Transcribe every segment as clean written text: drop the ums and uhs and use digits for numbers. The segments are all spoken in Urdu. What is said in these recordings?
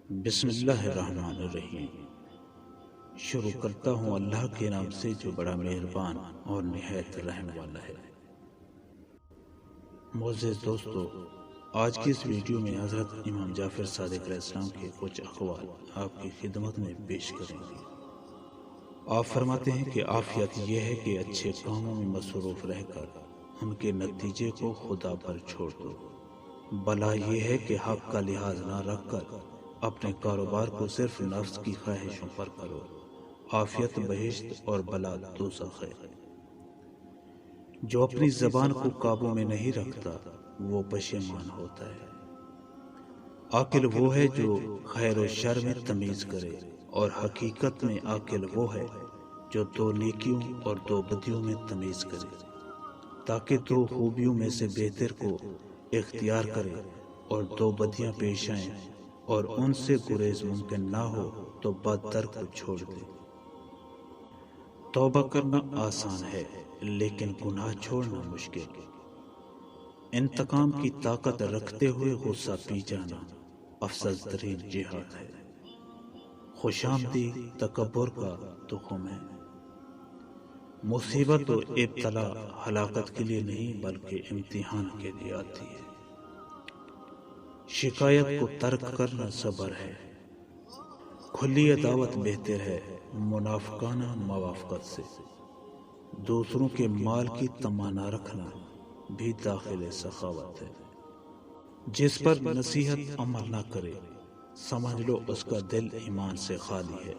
بسم اللہ الرحمن الرحیم۔ شروع کرتا ہوں اللہ کے نام سے جو بڑا مہربان اور نہایت رحم والا ہے۔ معزز دوستو، آج کی اس ویڈیو میں حضرت امام جعفر صادق علیہ السلام کے کچھ اقوال آپ کی خدمت میں پیش کریں گے۔ آپ فرماتے ہیں کہ عافیت یہ ہے کہ اچھے کاموں میں مصروف رہ کر ان کے نتیجے کو خدا پر چھوڑ دو۔ بلا یہ ہے کہ حق کا لحاظ نہ رکھ کر اپنے کاروبار کو صرف نفس کی خواہشوں پر کرو۔ عافیت بہشت اور بلا دوزخ ہے۔ جو اپنی زبان کو قابو میں نہیں رکھتا وہ پشیمان ہوتا ہے۔ عاقل وہ ہے جو خیر و شر میں تمیز کرے، اور حقیقت میں عاقل وہ ہے جو دو نیکیوں اور دو بدیوں میں تمیز کرے، تاکہ دو خوبیوں میں سے بہتر کو اختیار کرے اور دو بدیاں پیش آئیں اور ان سے گریز ممکن نہ ہو تو بدتر کو چھوڑ دے۔ توبہ کرنا آسان ہے لیکن گناہ چھوڑنا مشکل۔ انتقام کی طاقت رکھتے ہوئے غصہ پی جانا افضل ترین جہاد ہے۔ خوش آمدید تکبر کا تخم ہے۔ مصیبت و ابتلا ہلاکت کے لیے نہیں بلکہ امتحان کے لیے آتی ہے۔ شکایت کو ترک کرنا صبر ہے۔ کھلی عداوت بہتر ہے منافقانہ موافقت سے۔ دوسروں کے مال کی طمع نہ رکھنا بھی داخل سخاوت ہے۔ جس پر نصیحت عمل نہ کرے سمجھ لو اس کا دل ایمان سے خالی ہے۔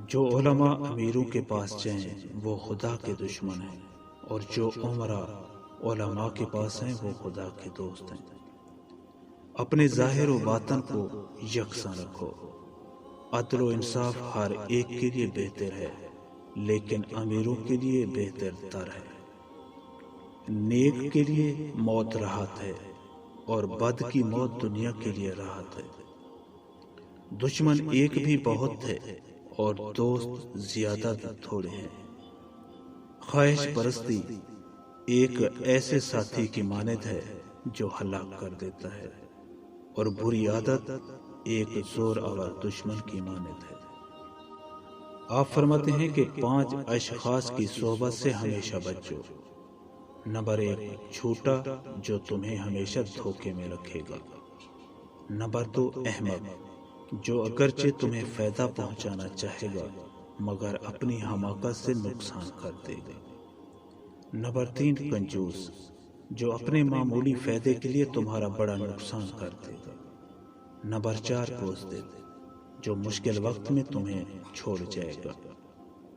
جو علماء امیروں کے پاس جائیں وہ خدا کے دشمن ہیں، اور جو عمرا علماء کے پاس ہیں وہ خدا کے دوست ہیں۔ اپنے ظاہر و باطن کو یکساں رکھو۔ عدل و انصاف ہر ایک کے لیے بہتر ہے، لیکن امیروں کے لیے بہتر تر ہے۔ نیک کے لیے موت راحت ہے اور بد کی موت دنیا کے لیے راحت ہے۔ دشمن ایک بھی بہت ہے اور دوست زیادہ تھوڑے ہیں۔ خواہش پرستی ایک ایسے ساتھی کی مانند ہے جو ہلاک کر دیتا ہے، اور بری عادت ایک زور آور دشمن کی مانند ہے۔ آپ فرماتے ہیں کہ 5 اشخاص کی صحبت سے ہمیشہ بچو۔ نمبر 1، چھوٹا جو تمہیں ہمیشہ دھوکے میں رکھے گا۔ نمبر 2، احمق جو اگرچہ تمہیں فائدہ پہنچانا چاہے گا مگر اپنی حماقت سے نقصان کر دے گا۔ نمبر 3، کنجوس جو اپنے معمولی فائدے کے لیے تمہارا بڑا نقصان کر دے گا۔ نمبر 4، بزدل جو مشکل وقت میں تمہیں چھوڑ جائے گا۔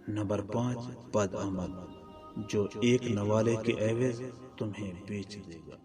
نمبر 5، بدعمل جو ایک نوالے کے عوض تمہیں بیچ دے گا۔